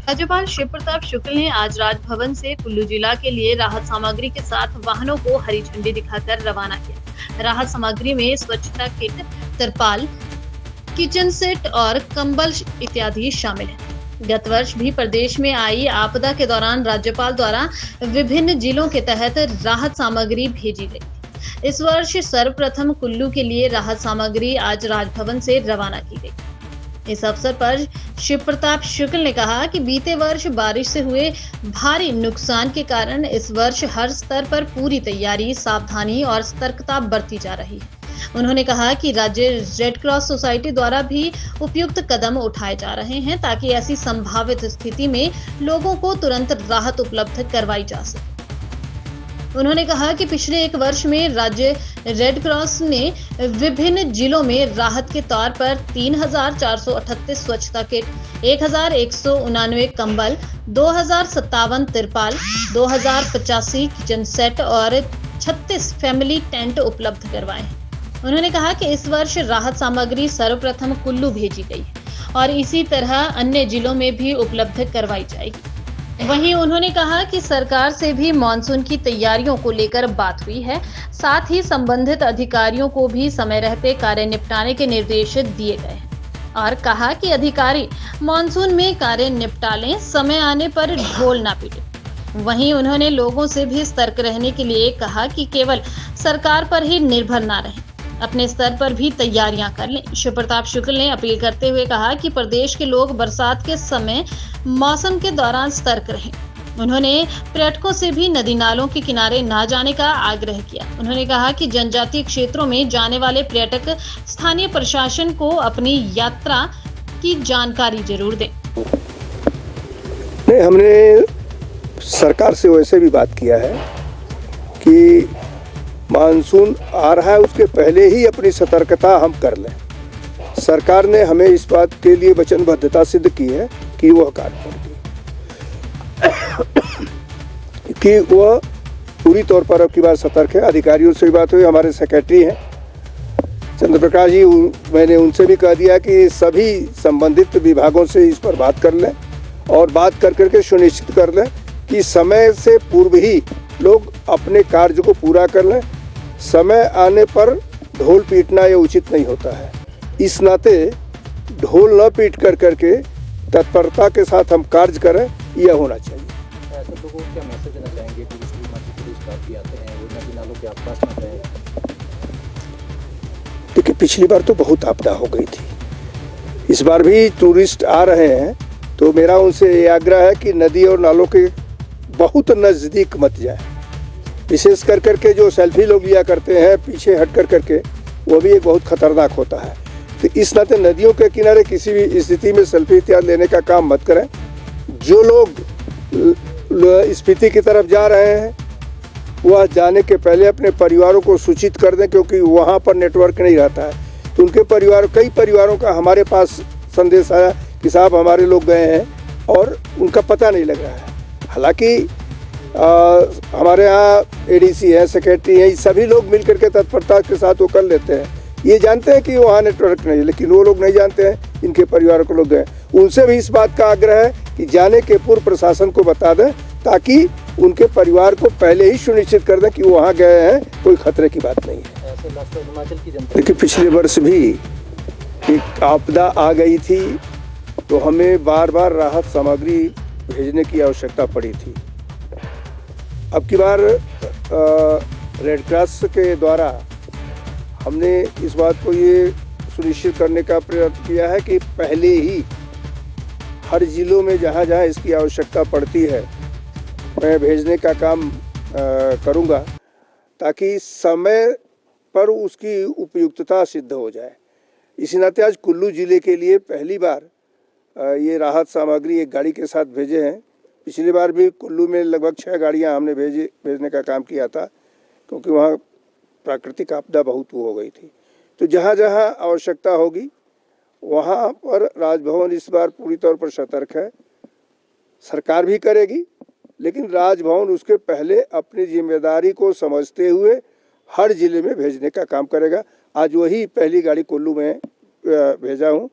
राज्यपाल शिव प्रताप शुक्ल ने आज राजभवन से कुल्लू जिला के लिए राहत सामग्री के साथ वाहनों को हरी झंडी दिखाकर रवाना किया। राहत सामग्री में स्वच्छता किट, तरपाल, किचन सेट और कंबल इत्यादि शामिल है। गत वर्ष भी प्रदेश में आई आपदा के दौरान राज्यपाल द्वारा विभिन्न जिलों के तहत राहत सामग्री भेजी गई। इस वर्ष सर्वप्रथम कुल्लू के लिए राहत सामग्री आज राजभवन से रवाना की गई। इस अवसर पर शिव प्रताप शुक्ल ने कहा कि बीते वर्ष बारिश से हुए भारी नुकसान के कारण इस वर्ष हर स्तर पर पूरी तैयारी, सावधानी और सतर्कता बरती जा रही है। उन्होंने कहा कि राज्य रेड क्रॉस सोसाइटी द्वारा भी उपयुक्त कदम उठाए जा रहे हैं ताकि ऐसी संभावित स्थिति में लोगों को तुरंत राहत उपलब्ध करवाई जा सके। उन्होंने कहा कि पिछले एक वर्ष में राज्य रेड क्रॉस ने विभिन्न जिलों में राहत के तौर पर 3,438 स्वच्छता किट, 1,189 कंबल, 2,057 तिरपाल, 2,085 किचन सेट और 36 फैमिली टेंट उपलब्ध करवाए हैं। उन्होंने कहा कि इस वर्ष राहत सामग्री सर्वप्रथम कुल्लू भेजी गई है और इसी तरह अन्य जिलों में भी उपलब्ध करवाई जाएगी। वहीं उन्होंने कहा कि सरकार से भी मानसून की तैयारियों को लेकर बात हुई है, साथ ही संबंधित अधिकारियों को भी समय रहते कार्य निपटाने के निर्देश दिए गए हैं और कहा कि अधिकारी मानसून में कार्य निपटा लें, समय आने पर ढोल ना पीटे। वहीं उन्होंने लोगों से भी सतर्क रहने के लिए कहा कि केवल सरकार पर ही निर्भर ना रहें, अपने स्तर पर भी तैयारियां कर लें। शिव प्रताप शुक्ल ने अपील करते हुए कहा कि प्रदेश के लोग बरसात के समय मौसम के दौरान सतर्क रहें। उन्होंने पर्यटकों से भी नदी नालों के किनारे ना जाने का आग्रह किया। उन्होंने कहा कि जनजातीय क्षेत्रों में जाने वाले पर्यटक स्थानीय प्रशासन को अपनी यात्रा की जानकारी जरूर दें। नहीं, हमने सरकार से वैसे भी बात किया है कि मानसून आ रहा है, उसके पहले ही अपनी सतर्कता हम कर लें। सरकार ने हमें इस बात के लिए वचनबद्धता सिद्ध की है कि वह कार्य करेगी, कि वह पूरी तौर पर अब की बार सतर्क है। अधिकारियों से भी बात हुई, हमारे सेक्रेटरी हैं चंद्र प्रकाश जी, मैंने उनसे भी कह दिया कि सभी संबंधित विभागों से इस पर बात कर लें और बात कर करके सुनिश्चित कर लें कि समय से पूर्व ही लोग अपने कार्य को पूरा कर लें। समय आने पर ढोल पीटना ये उचित नहीं होता है। इस नाते ढोल न पीट कर करके तत्परता के साथ हम कार्य करें, यह होना चाहिए। ऐसे लोगों को क्या मैसेज देना चाहेंगे? टूरिस्ट काफी आते हैं, वो नदी नालों के आसपास ना जाएं। देखिए, पिछली बार तो बहुत आपदा हो गई थी, इस बार भी टूरिस्ट आ रहे हैं, तो मेरा उनसे ये आग्रह है कि नदी और नालों के बहुत नज़दीक मत जाए। विशेष कर करके जो सेल्फी लोग लिया करते हैं पीछे हट कर करके, वो भी एक बहुत खतरनाक होता है। तो इस नाते नदियों के किनारे किसी भी स्थिति में सेल्फी इत्यादि लेने का काम मत करें। जो लोग स्पीति की तरफ जा रहे हैं वह जाने के पहले अपने परिवारों को सूचित कर दें, क्योंकि वहाँ पर नेटवर्क नहीं रहता है। तो उनके कई परिवारों का हमारे पास संदेश आया कि साहब हमारे लोग गए हैं और उनका पता नहीं लग रहा है। हालांकि हमारे यहाँ एडीसी है, सेक्रेटरी है, सभी लोग मिलकर के तत्परता के साथ वो कर लेते हैं। ये जानते हैं कि वहाँ नेटवर्क नहीं है, लेकिन वो लोग नहीं जानते हैं इनके परिवार के लोग गए। उनसे भी इस बात का आग्रह है कि जाने के पूर्व प्रशासन को बता दें, ताकि उनके परिवार को पहले ही सुनिश्चित कर दें कि वहाँ गए हैं, कोई खतरे की बात नहीं है। हिमाचल की जनता, देखिए, पिछले वर्ष भी एक आपदा आ गई थी, तो हमें बार बार राहत सामग्री भेजने की आवश्यकता पड़ी थी। अब की बार रेड क्रॉस के द्वारा हमने इस बात को ये सुनिश्चित करने का प्रयत्न किया है कि पहले ही हर जिलों में जहाँ जहाँ इसकी आवश्यकता पड़ती है मैं भेजने का काम करूँगा, ताकि समय पर उसकी उपयुक्तता सिद्ध हो जाए। इसी नाते आज कुल्लू ज़िले के लिए पहली बार ये राहत सामग्री एक गाड़ी के साथ भेजे हैं। पिछली बार भी कुल्लू में लगभग 6 गाड़ियाँ हमने भेजने का काम किया था, क्योंकि वहाँ प्राकृतिक आपदा बहुत हो गई थी। तो जहाँ जहाँ आवश्यकता होगी वहाँ पर राजभवन इस बार पूरी तौर पर सतर्क है। सरकार भी करेगी, लेकिन राजभवन उसके पहले अपनी जिम्मेदारी को समझते हुए हर जिले में भेजने का काम करेगा। आज वही पहली गाड़ी कुल्लू में भेजा हूँ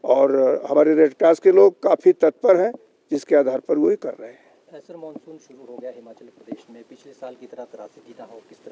और हमारे रेड क्रॉस के लोग काफ़ी तत्पर हैं। जिसके आधार पर वो ये कर रहे हैं। सर मानसून शुरू हो गया हिमाचल प्रदेश में, पिछले साल की तरह त्रासदी ना हो, किस तरह